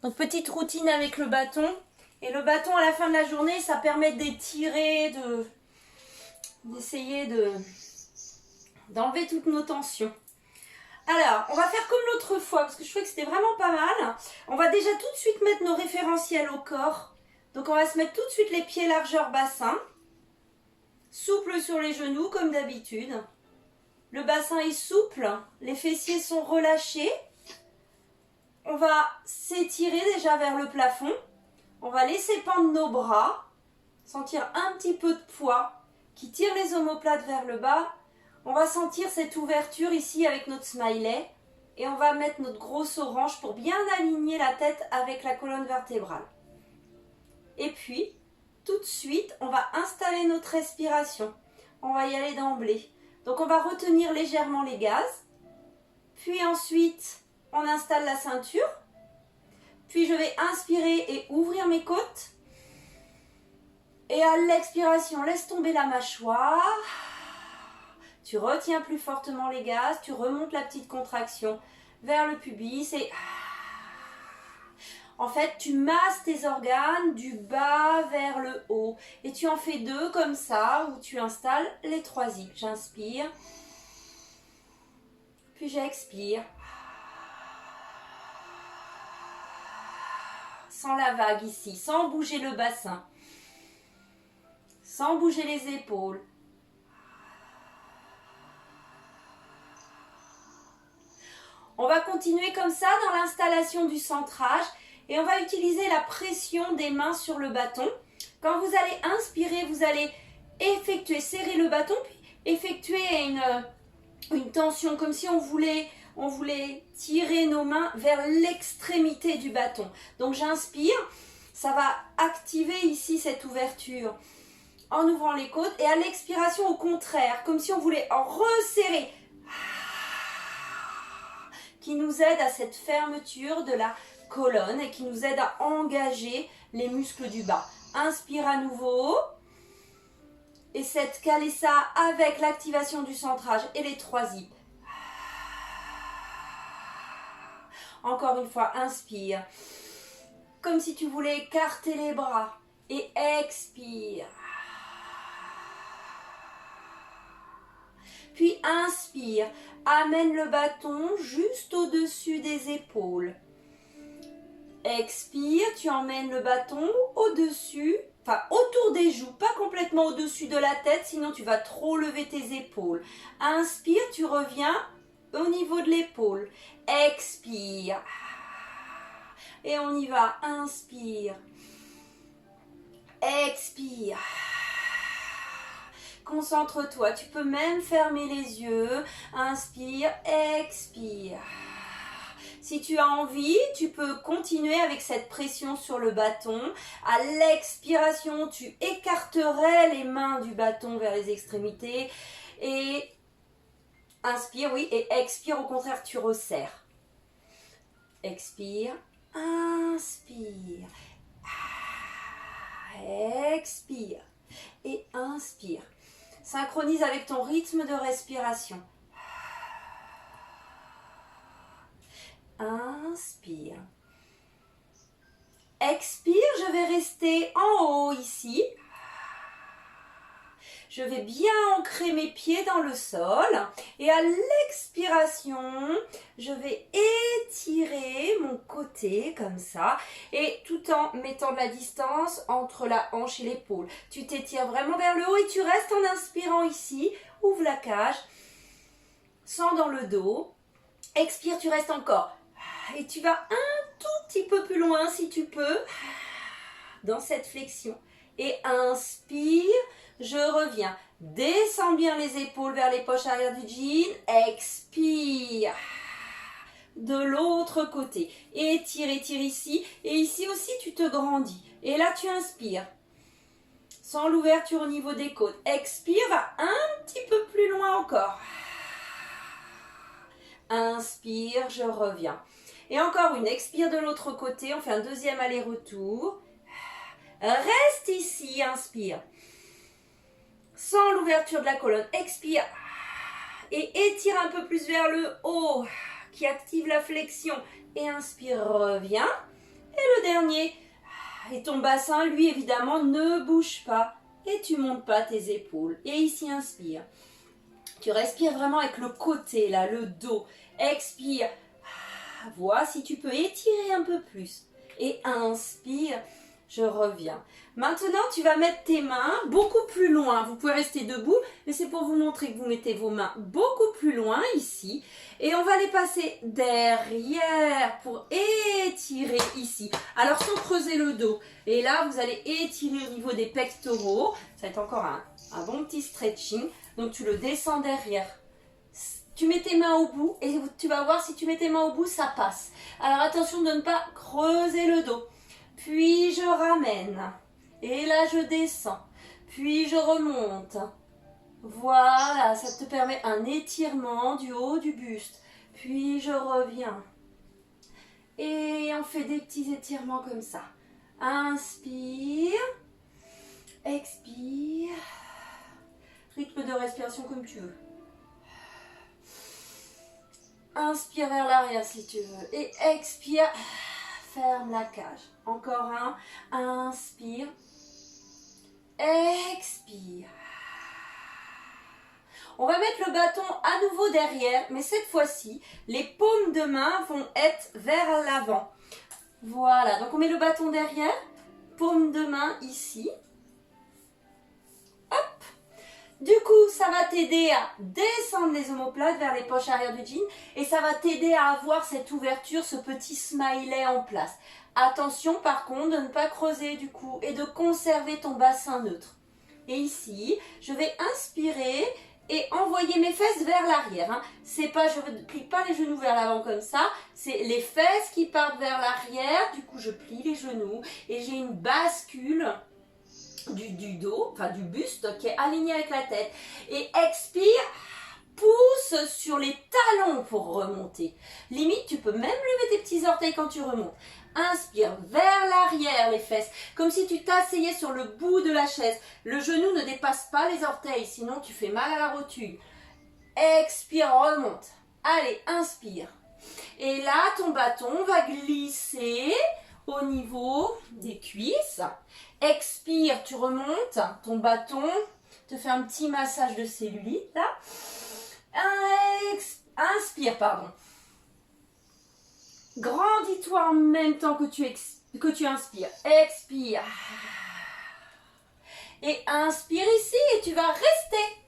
Donc petite routine avec le bâton. Et le bâton à la fin de la journée, ça permet d'étirer, d'essayer d'enlever toutes nos tensions. Alors, on va faire comme l'autre fois, parce que je trouvais que c'était vraiment pas mal. On va déjà tout de suite mettre nos référentiels au corps. Donc on va se mettre tout de suite les pieds largeur bassin. Souple sur les genoux comme d'habitude. Le bassin est souple, les fessiers sont relâchés. On va s'étirer déjà vers le plafond. On va laisser pendre nos bras. Sentir un petit peu de poids qui tire les omoplates vers le bas. On va sentir cette ouverture ici avec notre smiley. Et on va mettre notre grosse orange pour bien aligner la tête avec la colonne vertébrale. Et puis, tout de suite, on va installer notre respiration. On va y aller d'emblée. Donc on va retenir légèrement les gaz. Puis ensuite, on installe la ceinture. Puis je vais inspirer et ouvrir mes côtes. Et à l'expiration, laisse tomber la mâchoire. Tu retiens plus fortement les gaz. Tu remontes la petite contraction vers le pubis. Et en fait, tu masses tes organes du bas vers le haut. Et tu en fais 2 comme ça, où tu installes les 3 zips. J'inspire. Puis j'expire. Sans la vague ici, sans bouger le bassin. Sans bouger les épaules. On va continuer comme ça dans l'installation du centrage. Et on va utiliser la pression des mains sur le bâton. Quand vous allez inspirer, vous allez serrer le bâton, puis effectuer une tension, comme si on voulait tirer nos mains vers l'extrémité du bâton. Donc j'inspire, ça va activer ici cette ouverture en ouvrant les côtes. Et à l'expiration, au contraire, comme si on voulait en resserrer, qui nous aide à cette fermeture de la colonne et qui nous aide à engager les muscles du bas. Inspire à nouveau. Et caler ça avec l'activation du centrage et les 3 zips. Encore une fois, inspire. Comme si tu voulais écarter les bras. Et expire. Puis inspire. Amène le bâton juste au-dessus des épaules. Expire, tu emmènes le bâton au-dessus, enfin autour des joues, pas complètement au-dessus de la tête, sinon tu vas trop lever tes épaules. Inspire, tu reviens au niveau de l'épaule. Expire. Et on y va. Inspire. Expire. Concentre-toi, tu peux même fermer les yeux. Inspire, expire. Si tu as envie, tu peux continuer avec cette pression sur le bâton. À l'expiration, tu écarterais les mains du bâton vers les extrémités. Et inspire, oui, et expire, au contraire, tu resserres. Expire, inspire. Expire et inspire. Synchronise avec ton rythme de respiration. Inspire. Expire, je vais rester en haut ici. Je vais bien ancrer mes pieds dans le sol. Et à l'expiration, je vais étirer mon côté comme ça. Et tout en mettant de la distance entre la hanche et l'épaule. Tu t'étires vraiment vers le haut et tu restes en inspirant ici. Ouvre la cage. Sens dans le dos. Expire, tu restes encore. Et tu vas un tout petit peu plus loin si tu peux. Dans cette flexion. Et inspire. Je reviens. Descends bien les épaules vers les poches arrière du jean. Expire. De l'autre côté. Étire, étire ici. Et ici aussi, tu te grandis. Et là, tu inspires. Sans l'ouverture au niveau des côtes. Expire, va un petit peu plus loin encore. Inspire, je reviens. Et encore une. Expire de l'autre côté. On fait un deuxième aller-retour. Reste ici. Inspire. Sans l'ouverture de la colonne, expire et étire un peu plus vers le haut qui active la flexion et inspire, reviens, Et le dernier. Et ton bassin, lui, évidemment, ne bouge pas. Et tu montes pas tes épaules. Et ici, inspire. Tu respires vraiment avec le côté, là, le dos. Expire. Vois si tu peux étirer un peu plus. Et inspire. Je reviens. Maintenant, tu vas mettre tes mains beaucoup plus loin. Vous pouvez rester debout, mais c'est pour vous montrer que vous mettez vos mains beaucoup plus loin ici. Et on va les passer derrière pour étirer ici. Alors, sans creuser le dos. Et là, vous allez étirer au niveau des pectoraux. Ça va être encore un bon petit stretching. Donc, tu le descends derrière. Tu mets tes mains au bout et tu vas voir si tu mets tes mains au bout, ça passe. Alors, attention de ne pas creuser le dos. Puis je ramène. Et là, je descends. Puis je remonte. Voilà, ça te permet un étirement du haut du buste. Puis je reviens. Et on fait des petits étirements comme ça. Inspire. Expire. Rythme de respiration comme tu veux. Inspire vers l'arrière si tu veux. Et expire. Ferme la cage. Encore un. Inspire. Expire. On va mettre le bâton à nouveau derrière, mais cette fois-ci, les paumes de main vont être vers l'avant. Voilà, donc on met le bâton derrière, paume de main ici. Hop. Du coup, ça va t'aider à descendre les omoplates vers les poches arrière du jean et ça va t'aider à avoir cette ouverture, ce petit smiley en place. Attention par contre de ne pas creuser du cou et de conserver ton bassin neutre. Et ici, je vais inspirer et envoyer mes fesses vers l'arrière. Hein. C'est pas, je ne plie pas les genoux vers l'avant comme ça, c'est les fesses qui partent vers l'arrière. Du coup, je plie les genoux et j'ai une bascule du dos, enfin du buste qui est aligné avec la tête. Et expire, pousse sur les talons pour remonter. Limite, tu peux même lever tes petits orteils quand tu remontes. Inspire vers l'arrière les fesses, comme si tu t'asseyais sur le bout de la chaise. Le genou ne dépasse pas les orteils, sinon tu fais mal à la rotule. Expire, remonte. Allez, inspire. Et là, ton bâton va glisser au niveau des cuisses. Expire, tu remontes. Ton bâton te fait un petit massage de cellulite, là. Inspire, pardon. Grandis-toi en même temps que tu inspires. Expire. Et inspire ici et tu vas rester.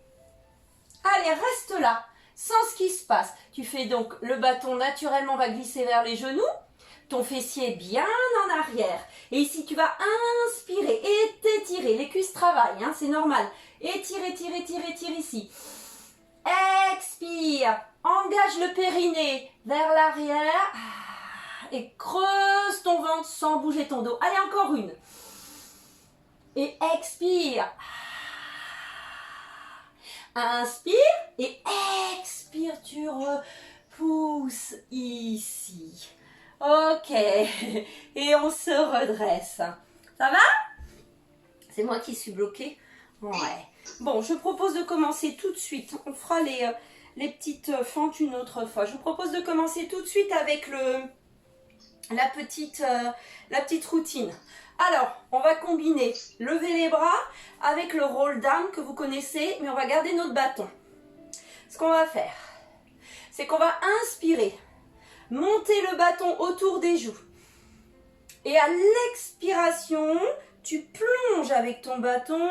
Allez, reste là, sans ce qui se passe. Tu fais donc, le bâton naturellement va glisser vers les genoux. Ton fessier bien en arrière. Et ici, tu vas inspirer et t'étirer. Les cuisses travaillent, hein, c'est normal. Étire, étire, étire, étire ici. Expire. Engage le périnée vers l'arrière. Et creuse ton ventre sans bouger ton dos. Allez, encore une. Et expire. Inspire et expire. Tu repousses ici. Ok. Et on se redresse. Ça va? C'est moi qui suis bloquée? Ouais. Bon, je propose de commencer tout de suite. On fera les petites fentes une autre fois. Je vous propose de commencer tout de suite avec la petite routine. Alors, on va combiner lever les bras avec le roll down que vous connaissez, mais on va garder notre bâton. Ce qu'on va faire, c'est qu'on va inspirer, monter le bâton autour des joues. Et à l'expiration, tu plonges avec ton bâton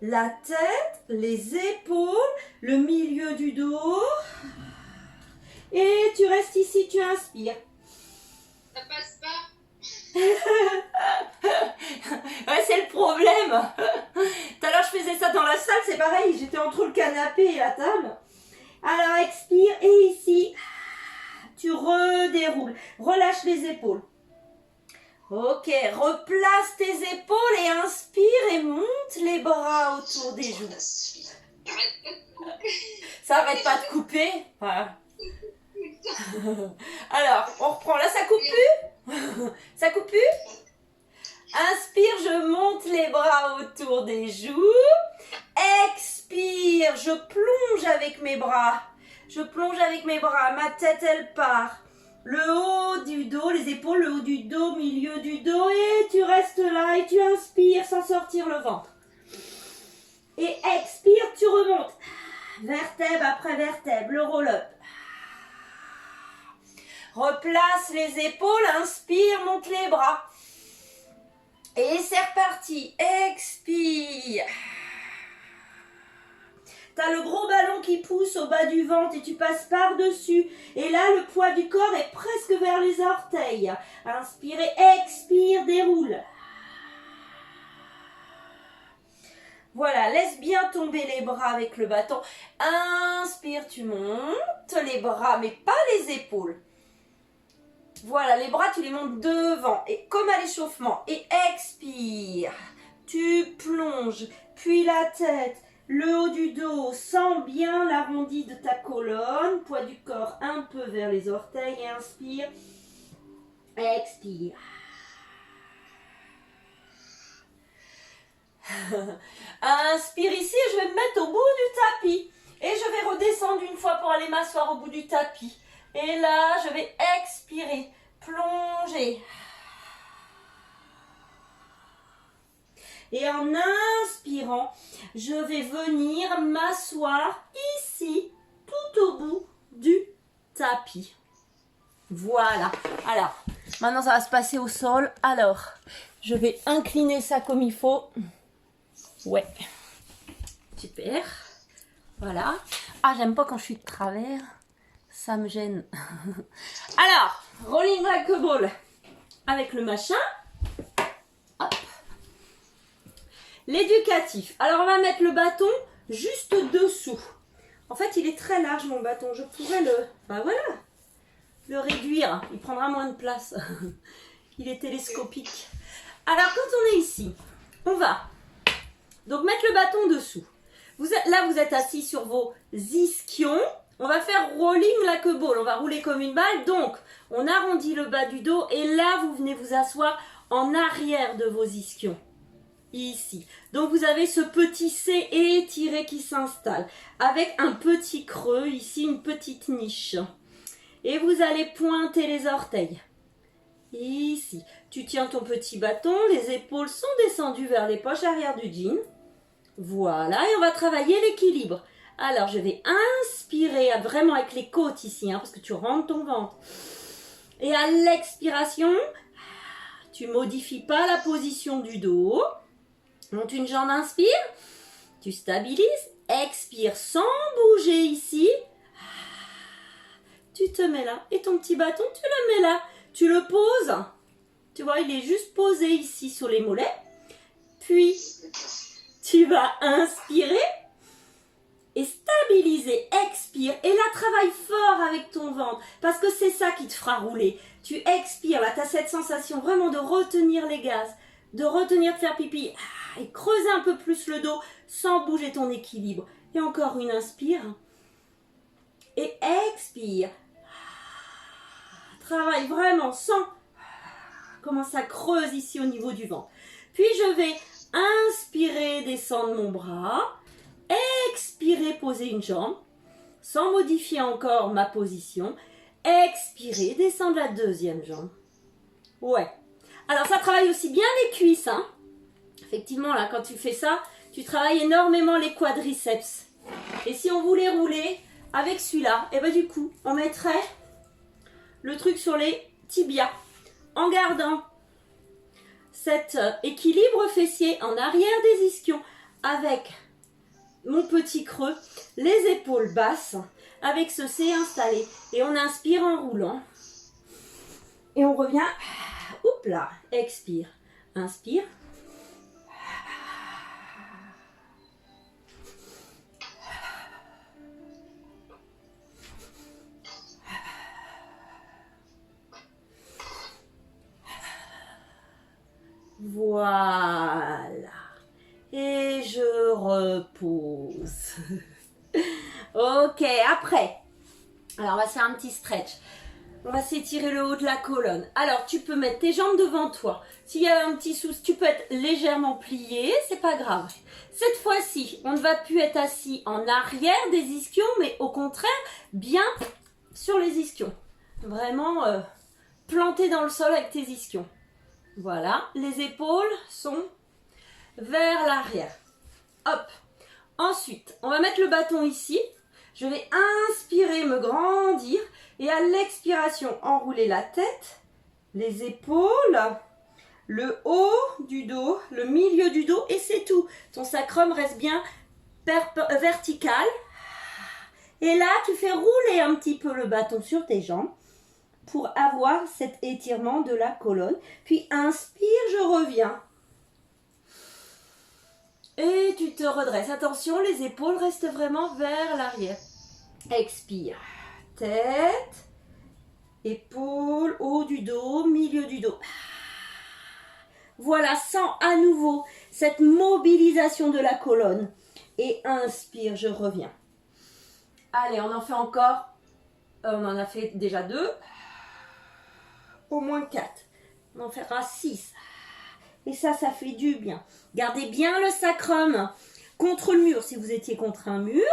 la tête, les épaules, le milieu du dos. Et tu restes ici, tu inspires. Ça passe pas. Ouais, c'est le problème. Tout à l'heure, je faisais ça dans la salle, c'est pareil, j'étais entre le canapé et la table. Alors, expire et ici, tu redéroules. Relâche les épaules. Ok, replace tes épaules et inspire et monte les bras autour des joues. Ça arrête pas de couper. Voilà. Alors, on reprend. Là, ça coupe plus? Ça coupe plus? Inspire, je monte les bras autour des joues. Expire, je plonge avec mes bras. Je plonge avec mes bras. Ma tête, elle part. le haut du dos, les épaules, le haut du dos, milieu du dos. Et tu restes là et tu inspires sans sortir le ventre. Et expire, tu remontes. Vertèbre après vertèbre, le roll-up. Replace les épaules, inspire, monte les bras. Et c'est reparti. Expire. Tu as le gros ballon qui pousse au bas du ventre et tu passes par-dessus. Et là, le poids du corps est presque vers les orteils. Inspire et expire, déroule. Voilà, laisse bien tomber les bras avec le bâton. Inspire, tu montes les bras, mais pas les épaules. Voilà, les bras, tu les montes devant, et comme à l'échauffement. Et expire. Tu plonges, puis la tête, le haut du dos, sens bien l'arrondi de ta colonne. Poids du corps un peu vers les orteils. Et inspire. Expire. Inspire ici et je vais me mettre au bout du tapis. Et je vais redescendre une fois pour aller m'asseoir au bout du tapis. Et là, je vais expirer, plonger. Et en inspirant, je vais venir m'asseoir ici, tout au bout du tapis. Voilà. Alors, maintenant ça va se passer au sol. Alors, je vais incliner ça comme il faut. Ouais. Super. Voilà. Ah, j'aime pas quand je suis de travers. Ça me gêne. Alors, rolling like a ball. Avec le machin. Hop. L'éducatif. Alors, on va mettre le bâton juste dessous. En fait, il est très large, mon bâton. Je pourrais le réduire. Il prendra moins de place. Il est télescopique. Alors, quand on est ici, on va donc mettre le bâton dessous. Là, vous êtes assis sur vos ischions. On va faire rolling like a ball. On va rouler comme une balle. Donc, on arrondit le bas du dos. Et là, vous venez vous asseoir en arrière de vos ischions. Ici. Donc, vous avez ce petit C étiré qui s'installe. Avec un petit creux. Ici, une petite niche. Et vous allez pointer les orteils. Ici. Tu tiens ton petit bâton. Les épaules sont descendues vers les poches arrière du jean. Voilà. Et on va travailler l'équilibre. Alors, je vais inspirer vraiment avec les côtes ici, parce que tu rentres ton ventre. Et à l'expiration, tu ne modifies pas la position du dos. Monte une jambe, inspire. Tu stabilises. Expire sans bouger ici. Tu te mets là. Et ton petit bâton, tu le mets là. Tu le poses. Tu vois, il est juste posé ici sur les mollets. Puis, tu vas inspirer. Et stabiliser, expire. Et là, travaille fort avec ton ventre. Parce que c'est ça qui te fera rouler. Tu expires, là, tu as cette sensation vraiment de retenir les gaz. De retenir, de faire pipi. Et creuser un peu plus le dos sans bouger ton équilibre. Et encore une inspire. Et expire. Travaille vraiment sans... Comment ça creuse ici au niveau du ventre. Puis je vais inspirer, descendre mon bras. Expirer, poser une jambe, sans modifier encore ma position. Expirer, descendre la deuxième jambe. Ouais. Alors, ça travaille aussi bien les cuisses. Effectivement, là, quand tu fais ça, tu travailles énormément les quadriceps. Et si on voulait rouler avec celui-là, et bien du coup, on mettrait le truc sur les tibias. En gardant cet équilibre fessier en arrière des ischions avec... mon petit creux, les épaules basses, avec ce C installé. Et on inspire en roulant. Et on revient. Oups là, expire. Inspire. Voilà. Et je repose. Ok, après. Alors, on va se faire un petit stretch. On va s'étirer le haut de la colonne. Alors, tu peux mettre tes jambes devant toi. S'il y a un petit souci, tu peux être légèrement plié. C'est pas grave. Cette fois-ci, on ne va plus être assis en arrière des ischions, mais au contraire, bien sur les ischions. vraiment planté dans le sol avec tes ischions. Voilà, les épaules sont vers l'arrière. Hop. Ensuite, on va mettre le bâton ici. Je vais inspirer, me grandir. Et à l'expiration, enrouler la tête, les épaules, le haut du dos, le milieu du dos. Et c'est tout. Ton sacrum reste bien vertical. Et là, tu fais rouler un petit peu le bâton sur tes jambes pour avoir cet étirement de la colonne. Puis inspire, je reviens. Et tu te redresses. Attention, les épaules restent vraiment vers l'arrière. Expire. Tête, épaules, haut du dos, milieu du dos. Voilà, sens à nouveau cette mobilisation de la colonne. Et inspire, je reviens. Allez, on en fait encore. On en a fait déjà 2. Au moins 4. On en fera 6. Et ça fait du bien. Gardez bien le sacrum contre le mur si vous étiez contre un mur.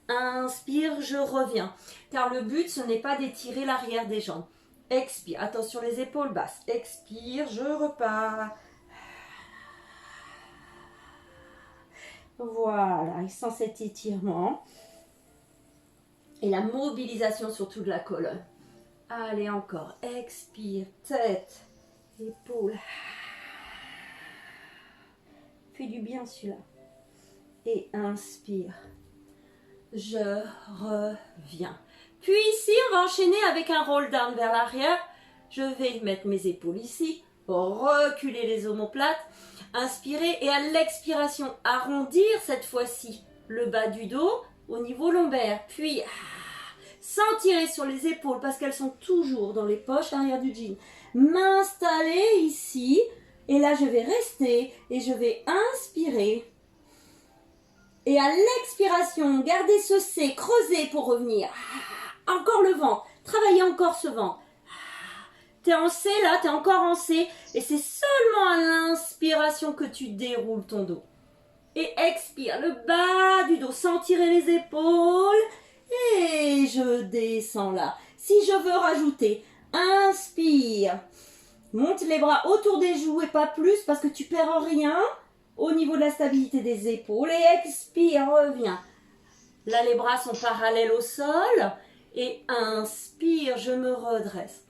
Inspire, je reviens. Car le but, ce n'est pas d'étirer l'arrière des jambes. Expire. Attention les épaules basses. Expire, je repars. Voilà, et sans cet étirement. Et la mobilisation surtout de la colonne. Allez, encore. Expire, tête, épaules. Fais du bien celui-là. Et inspire. Je reviens. Puis ici, on va enchaîner avec un roll down vers l'arrière. Je vais mettre mes épaules ici. Reculer les omoplates. Inspirer et à l'expiration, arrondir cette fois-ci le bas du dos au niveau lombaire. Puis, sans tirer sur les épaules parce qu'elles sont toujours dans les poches arrière du jean. M'installer ici. Et là, je vais rester et je vais inspirer. Et à l'expiration, gardez ce C, creusez pour revenir. Encore le ventre, travaillez encore ce ventre. T'es en C là, t'es encore en C. Et c'est seulement à l'inspiration que tu déroules ton dos. Et expire, le bas du dos, sans tirer les épaules. Et je descends là. Si je veux rajouter, inspire. Monte les bras autour des joues et pas plus parce que tu perds rien au niveau de la stabilité des épaules. Et expire, reviens. Là, les bras sont parallèles au sol. Et inspire, je me redresse.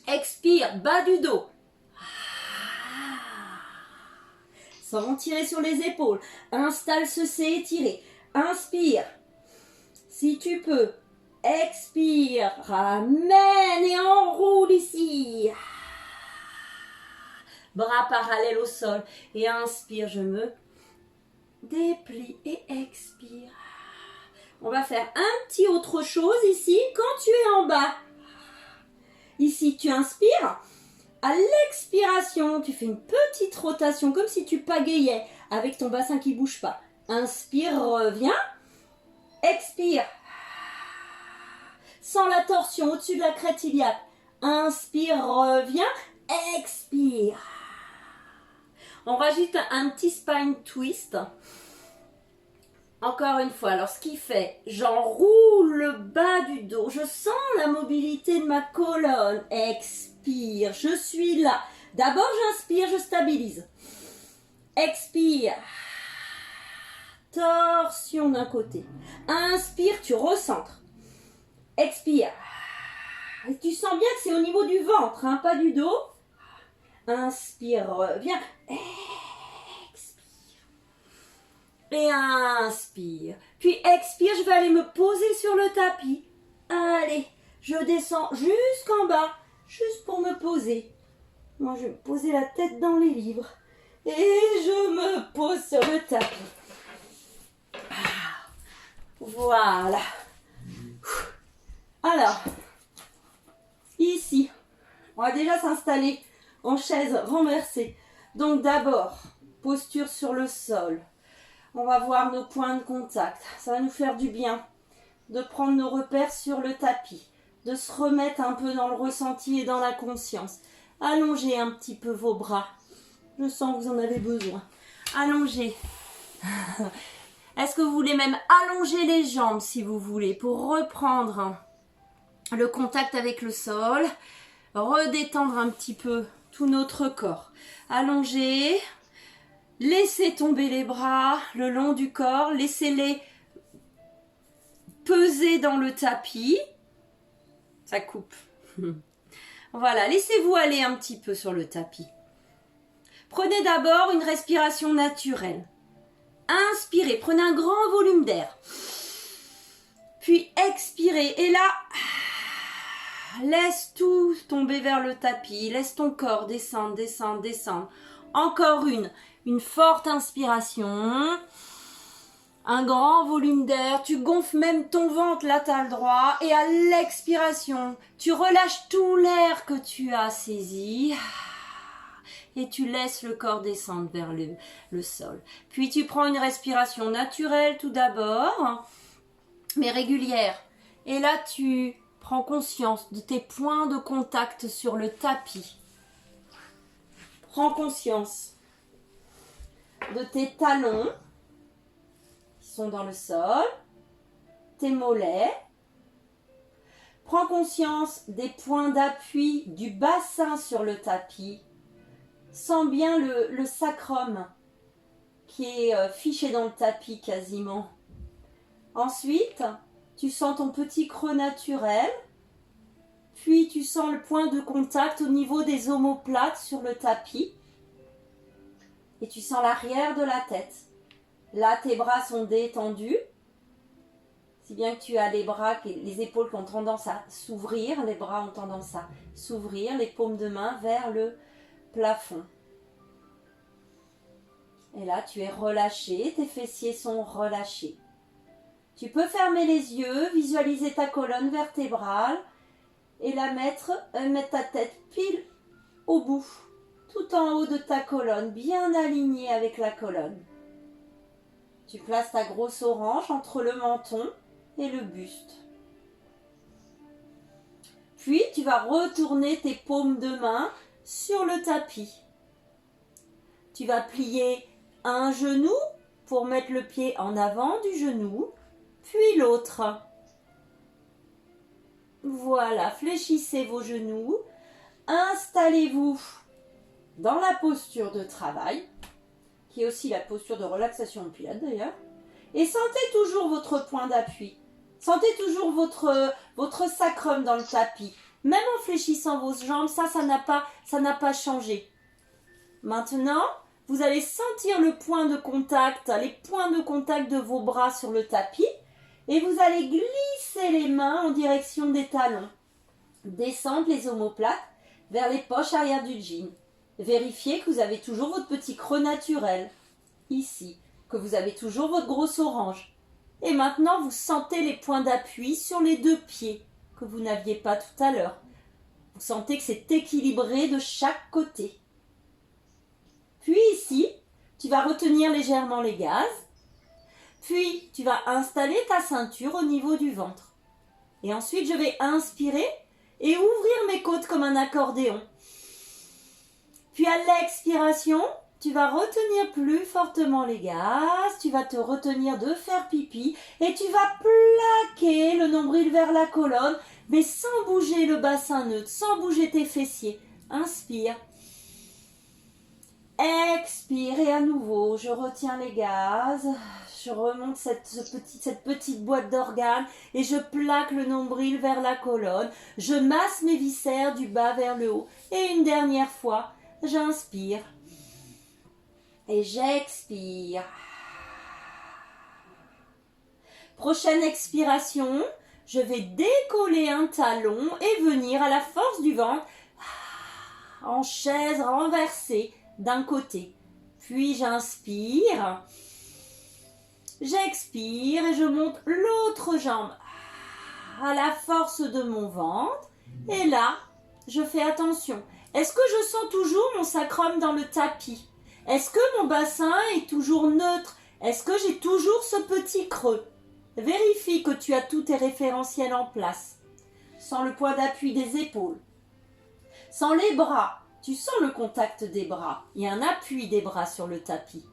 Expire, bas du dos. Sans tirer sur les épaules. Installe ce C étiré. Inspire. Si tu peux. Expire. Ramène et enroule ici. Bras parallèles au sol. Et inspire, je me déplie et expire. On va faire un petit autre chose ici quand tu es en bas. Ici, tu inspires. À l'expiration, tu fais une petite rotation comme si tu pagayais avec ton bassin qui ne bouge pas. Inspire, reviens. Expire. Sans la torsion au-dessus de la crête iliaque. Inspire, reviens. Expire. On rajoute un petit spine twist. Encore une fois, alors ce qui fait, j'enroule le bas du dos, je sens la mobilité de ma colonne, expire, je suis là. D'abord j'inspire, je stabilise. Expire, torsion d'un côté. Inspire, tu recentres. Expire. Et tu sens bien que c'est au niveau du ventre, hein, pas du dos. Inspire, reviens. Et inspire. Puis expire, je vais aller me poser sur le tapis. Allez, je descends jusqu'en bas, juste pour me poser. Moi, je vais me poser la tête dans les livres. Et je me pose sur le tapis. Voilà. Alors, ici, on va déjà s'installer en chaise renversée. Donc d'abord, posture sur le sol. On va voir nos points de contact. Ça va nous faire du bien de prendre nos repères sur le tapis, de se remettre un peu dans le ressenti et dans la conscience. Allongez un petit peu vos bras. Je sens que vous en avez besoin. Allongez. Est-ce que vous voulez même allonger les jambes si vous voulez pour reprendre le contact avec le sol, redétendre un petit peu tout notre corps. Allongez, laissez tomber les bras le long du corps, laissez-les peser dans le tapis. Ça coupe. Voilà, laissez-vous aller un petit peu sur le tapis. Prenez d'abord une respiration naturelle. Inspirez, prenez un grand volume d'air. Puis expirez. Et là, laisse tout tomber vers le tapis. Laisse ton corps descendre, descendre, descendre. Encore une forte inspiration. Un grand volume d'air. Tu gonfles même ton ventre latéral droit. Et à l'expiration, tu relâches tout l'air que tu as saisi. Et tu laisses le corps descendre vers le sol. Puis tu prends une respiration naturelle tout d'abord, mais régulière. Et là, tu prends conscience de tes points de contact sur le tapis. Prends conscience de tes talons qui sont dans le sol, tes mollets. Prends conscience des points d'appui du bassin sur le tapis. Sens bien le sacrum qui est fiché dans le tapis quasiment. Ensuite, tu sens ton petit creux naturel. Puis tu sens le point de contact au niveau des omoplates sur le tapis. Et tu sens l'arrière de la tête. Là, tes bras sont détendus. Si bien que tu as les bras, les épaules qui ont tendance à s'ouvrir. Les bras ont tendance à s'ouvrir. Les paumes de main vers le plafond. Et là, tu es relâché, tes fessiers sont relâchés. Tu peux fermer les yeux, visualiser ta colonne vertébrale et mettre ta tête pile au bout, tout en haut de ta colonne, bien alignée avec la colonne. Tu places ta grosse orange entre le menton et le buste. Puis, tu vas retourner tes paumes de main sur le tapis. Tu vas plier un genou pour mettre le pied en avant du genou, puis l'autre. Voilà, fléchissez vos genoux, installez-vous dans la posture de travail, qui est aussi la posture de relaxation de pilates d'ailleurs, et sentez toujours votre point d'appui. Sentez toujours votre sacrum dans le tapis. Même en fléchissant vos jambes, ça n'a pas changé. Maintenant, vous allez sentir le point de contact, les points de contact de vos bras sur le tapis et vous allez glisser les mains en direction des talons. Descendre les omoplates vers les poches arrière du jean. Vérifiez que vous avez toujours votre petit creux naturel, ici, que vous avez toujours votre grosse orange. Et maintenant, vous sentez les points d'appui sur les deux pieds que vous n'aviez pas tout à l'heure. Vous sentez que c'est équilibré de chaque côté. Puis ici, tu vas retenir légèrement les gaz. Puis, tu vas installer ta ceinture au niveau du ventre. Et ensuite, je vais inspirer et ouvrir mes côtes comme un accordéon. Puis à l'expiration, tu vas retenir plus fortement les gaz. Tu vas te retenir de faire pipi. Et tu vas plaquer le nombril vers la colonne, mais sans bouger le bassin neutre, sans bouger tes fessiers. Inspire. Expire et à nouveau, je retiens les gaz, je remonte cette petite boîte d'organes et je plaque le nombril vers la colonne, je masse mes viscères du bas vers le haut et une dernière fois, j'inspire et j'expire. Prochaine expiration, je vais décoller un talon et venir à la force du ventre en chaise renversée d'un côté. Puis j'inspire, j'expire et je monte l'autre jambe à la force de mon ventre. Et là, je fais attention. Est-ce que je sens toujours mon sacrum dans le tapis? Est-ce que mon bassin est toujours neutre? Est-ce que j'ai toujours ce petit creux? Vérifie que tu as tous tes référentiels en place. Sens le poids d'appui des épaules. Sens les bras. Tu sens le contact des bras. Il y a un appui des bras sur le tapis.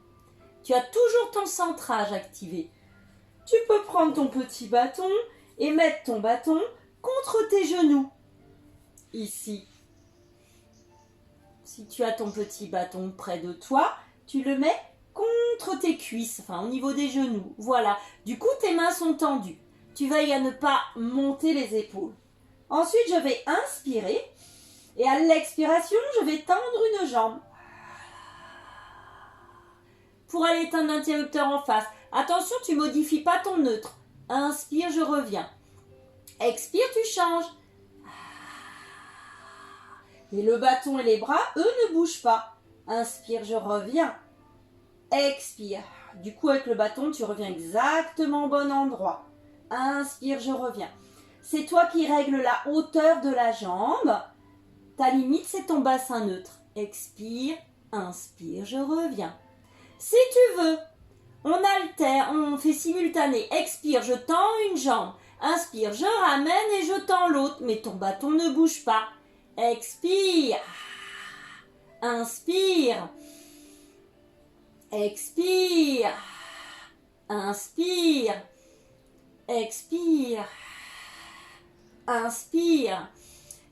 Tu as toujours ton centrage activé. Tu peux prendre ton petit bâton et mettre ton bâton contre tes genoux. Ici. Si tu as ton petit bâton près de toi, tu le mets contre tes cuisses, enfin au niveau des genoux. Voilà. Du coup, tes mains sont tendues. Tu veilles à ne pas monter les épaules. Ensuite, je vais inspirer. Et à l'expiration, je vais tendre une jambe. Pour aller éteindre l'interrupteur en face. Attention, tu ne modifies pas ton neutre. Inspire, je reviens. Expire, tu changes. Et le bâton et les bras, eux, ne bougent pas. Inspire, je reviens. Expire. Du coup, avec le bâton, tu reviens exactement au bon endroit. Inspire, je reviens. C'est toi qui règles la hauteur de la jambe. Ta limite, c'est ton bassin neutre. Expire, inspire, je reviens. Si tu veux, on altère, on fait simultané. Expire, je tends une jambe. Inspire, je ramène et je tends l'autre. Mais ton bâton ne bouge pas. Expire. Inspire. Expire. Inspire. Expire. Inspire.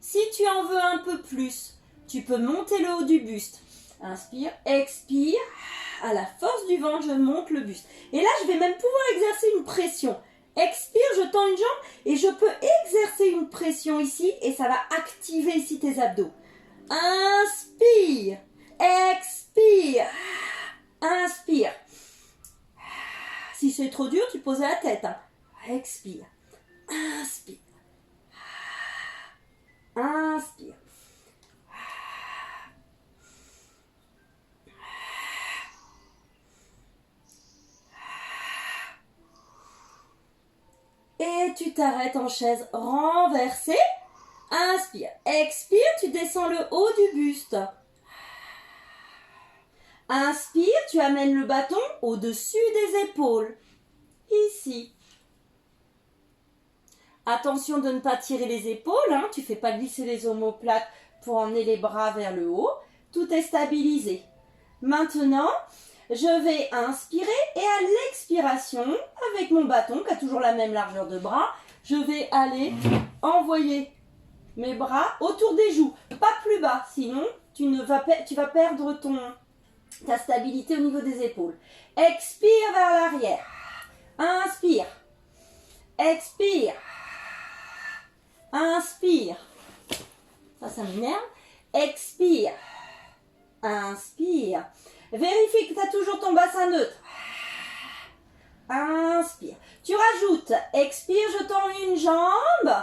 Si tu en veux un peu plus, tu peux monter le haut du buste. Inspire, expire. À la force du ventre, je monte le buste. Et là, je vais même pouvoir exercer une pression. Expire, je tends une jambe et je peux exercer une pression ici et ça va activer ici tes abdos. Inspire, expire, inspire. Si c'est trop dur, tu poses la tête. Expire, inspire, inspire. Et tu t'arrêtes en chaise renversée. Inspire, expire, tu descends le haut du buste. Inspire, tu amènes le bâton au-dessus des épaules. Ici. Attention de ne pas tirer les épaules, hein. Tu ne fais pas glisser les omoplates pour emmener les bras vers le haut. Tout est stabilisé. Maintenant, je vais inspirer et à l'expiration, avec mon bâton qui a toujours la même largeur de bras, je vais aller envoyer mes bras autour des joues, pas plus bas, sinon tu vas perdre ta stabilité au niveau des épaules. Expire vers l'arrière, inspire, expire, inspire, ça m'énerve, expire, inspire. Vérifie que tu as toujours ton bassin neutre. Inspire. Tu rajoutes. Expire, je tends une jambe.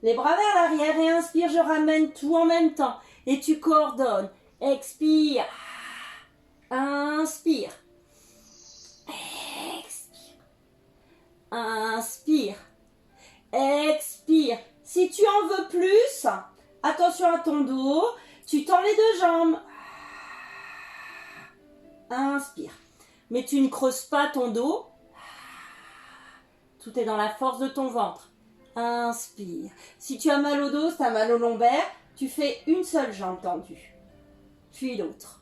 Les bras vers l'arrière et inspire, je ramène tout en même temps. Et tu coordonnes. Expire. Inspire. Expire. Inspire. Expire. Si tu en veux plus, attention à ton dos. Tu tends les deux jambes. Inspire. Mais tu ne creuses pas ton dos. Tout est dans la force de ton ventre. Inspire. Si tu as mal au dos, si tu as mal au lombaire, tu fais une seule jambe tendue. Puis l'autre.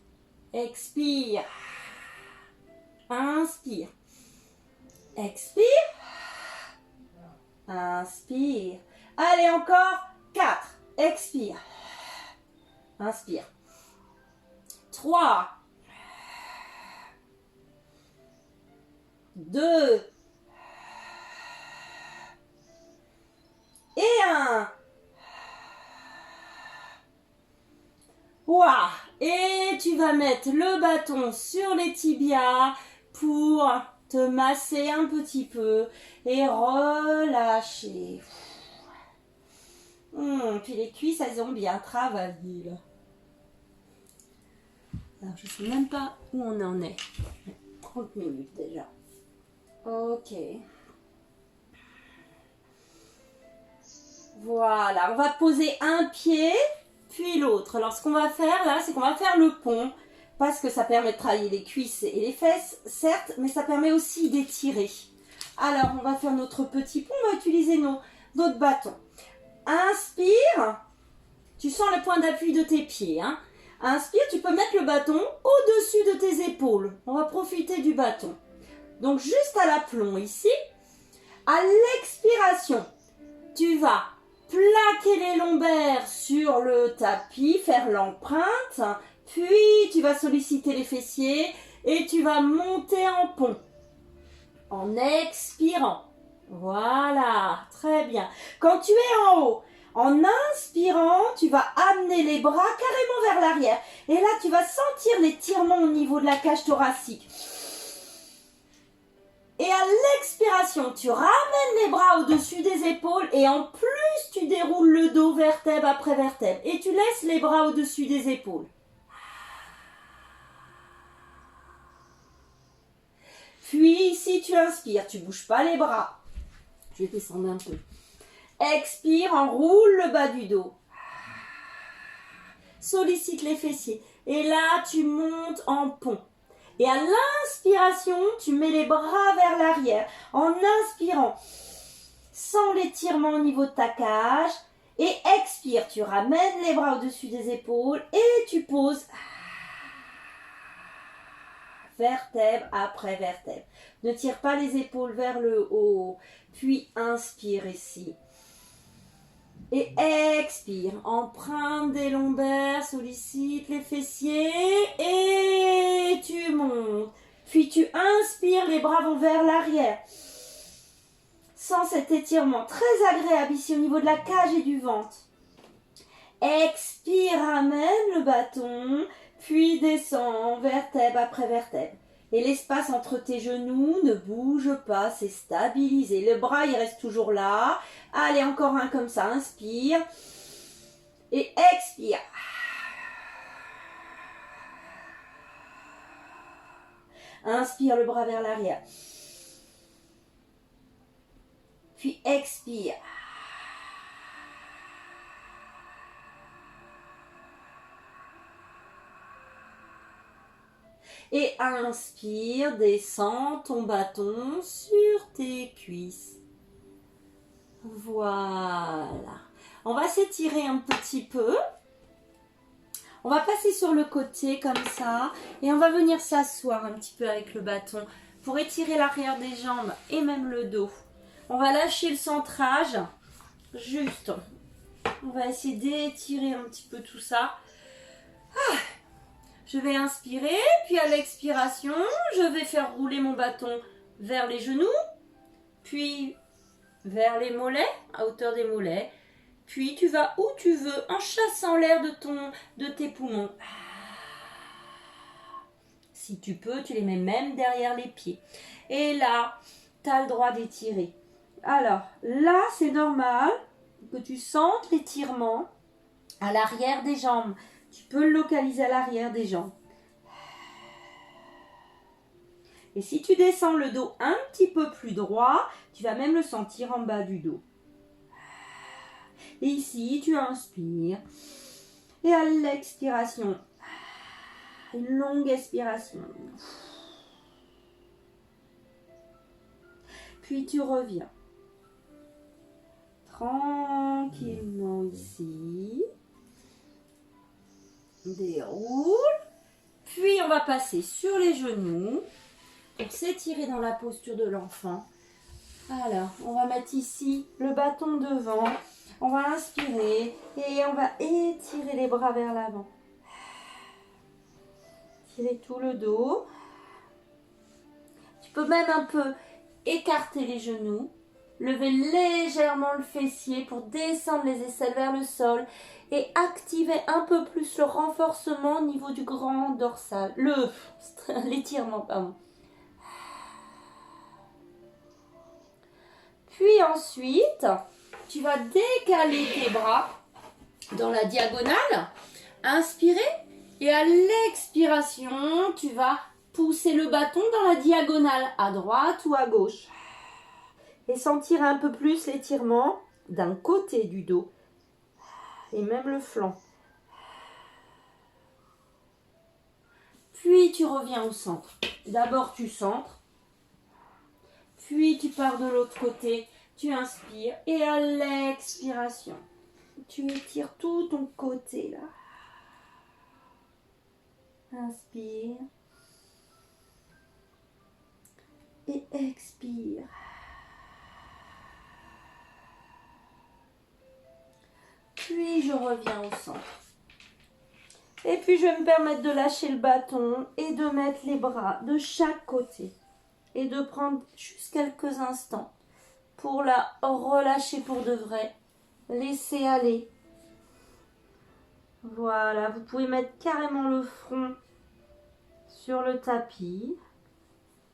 Expire. Inspire. Expire. Inspire. Allez, encore 4. Expire. Inspire. 3. 2 et 1. Ouah. Et tu vas mettre le bâton sur les tibias pour te masser un petit peu et relâcher. Puis les cuisses, elles ont bien travaillé là. Alors, je ne sais même pas où on en est. 30 minutes déjà. Ok. Voilà, on va poser un pied, puis l'autre. Alors, ce qu'on va faire là, c'est qu'on va faire le pont, parce que ça permet de travailler les cuisses et les fesses, certes, mais ça permet aussi d'étirer. Alors, on va faire notre petit pont, on va utiliser notre bâtons. Inspire, tu sens le point d'appui de tes pieds, hein. Inspire, tu peux mettre le bâton au-dessus de tes épaules. On va profiter du bâton. Donc, juste à l'aplomb ici. À l'expiration, tu vas plaquer les lombaires sur le tapis, faire l'empreinte, puis tu vas solliciter les fessiers et tu vas monter en pont en expirant. Voilà, très bien. Quand tu es en haut, en inspirant, tu vas amener les bras carrément vers l'arrière. Et là, tu vas sentir l'étirement au niveau de la cage thoracique. Et à l'expiration, tu ramènes les bras au-dessus des épaules et en plus, tu déroules le dos vertèbre après vertèbre. Et tu laisses les bras au-dessus des épaules. Puis, si tu inspires, tu ne bouges pas les bras. Je vais descendre un peu. Expire, enroule le bas du dos. Sollicite les fessiers. Et là, tu montes en pont. Et à l'inspiration, tu mets les bras vers l'arrière. En inspirant, sens l'étirement au niveau de ta cage. Et expire, tu ramènes les bras au-dessus des épaules. Et tu poses vertèbre après vertèbre. Ne tire pas les épaules vers le haut. Puis inspire ici. Et expire, empreinte des lombaires, sollicite les fessiers et tu montes. Puis tu inspires, les bras vont vers l'arrière. Sens cet étirement très agréable ici au niveau de la cage et du ventre. Expire, ramène le bâton, puis descend vertèbre après vertèbre. Et l'espace entre tes genoux ne bouge pas, c'est stabilisé. Le bras, il reste toujours là. Allez, encore un comme ça. Inspire. Et expire. Inspire le bras vers l'arrière. Puis expire. Et inspire, descends ton bâton sur tes cuisses. Voilà. On va s'étirer un petit peu. On va passer sur le côté comme ça. Et on va venir s'asseoir un petit peu avec le bâton pour étirer l'arrière des jambes et même le dos. On va lâcher le centrage. Juste. On va essayer d'étirer un petit peu tout ça. Je vais inspirer, puis à l'expiration, je vais faire rouler mon bâton vers les genoux, puis vers les mollets, à hauteur des mollets. Puis tu vas où tu veux, en chassant l'air de tes poumons. Si tu peux, tu les mets même derrière les pieds. Et là, tu as le droit d'étirer. Alors, là, c'est normal que tu sentes l'étirement à l'arrière des jambes. Tu peux le localiser à l'arrière des jambes. Et si tu descends le dos un petit peu plus droit, tu vas même le sentir en bas du dos. Et ici, tu inspires. Et à l'expiration, une longue expiration. Puis tu reviens. Tranquillement ici. Déroule. Puis on va passer sur les genoux pour s'étirer dans la posture de l'enfant. Alors, on va mettre ici le bâton devant. On va inspirer et on va étirer les bras vers l'avant. Tirer tout le dos. Tu peux même un peu écarter les genoux. Lever légèrement le fessier pour descendre les aisselles vers le sol et activer un peu plus le renforcement au niveau du grand dorsal. L'étirement, pardon. Puis ensuite, tu vas décaler tes bras dans la diagonale. Inspirer et à l'expiration, tu vas pousser le bâton dans la diagonale à droite ou à gauche. Et sentir un peu plus l'étirement d'un côté du dos et même le flanc. Puis tu reviens au centre. D'abord tu centres, puis tu pars de l'autre côté, tu inspires et à l'expiration, tu étires tout ton côté là. Inspire et expire. Puis je reviens au centre. Et puis je vais me permettre de lâcher le bâton et de mettre les bras de chaque côté. Et de prendre juste quelques instants pour la relâcher pour de vrai. Laisser aller. Voilà, vous pouvez mettre carrément le front sur le tapis.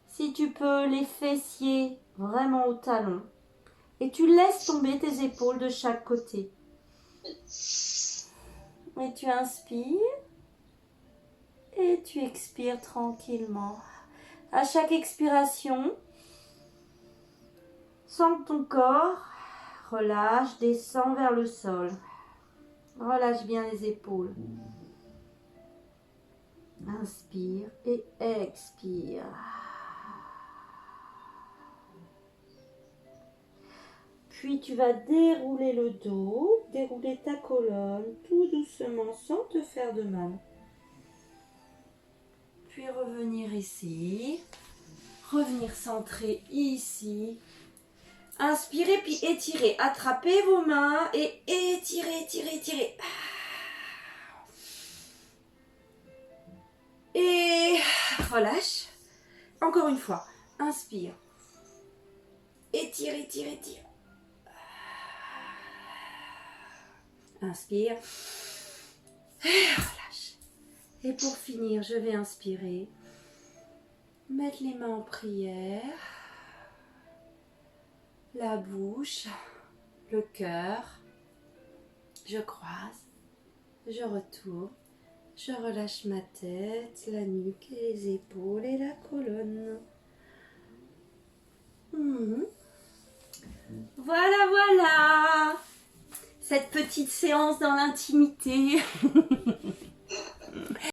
Si tu peux, les fessiers vraiment au talon. Et tu laisses tomber tes épaules de chaque côté. Et tu inspires. Et tu expires tranquillement. À chaque expiration, sens que ton corps relâche, descend vers le sol. Relâche bien les épaules. Inspire et expire. Puis tu vas dérouler le dos, dérouler ta colonne tout doucement sans te faire de mal. Puis revenir ici. Revenir centré ici. Inspirez puis étirez. Attrapez vos mains et étirez, étirez, étirez. Et relâche. Encore une fois. Inspire. Étire, étire, étire. Inspire. Et relâche. Et pour finir, je vais inspirer. Mettre les mains en prière. La bouche. Le cœur. Je croise. Je retourne. Je relâche ma tête, la nuque, les épaules et la colonne. Voilà, voilà. Cette petite séance dans l'intimité.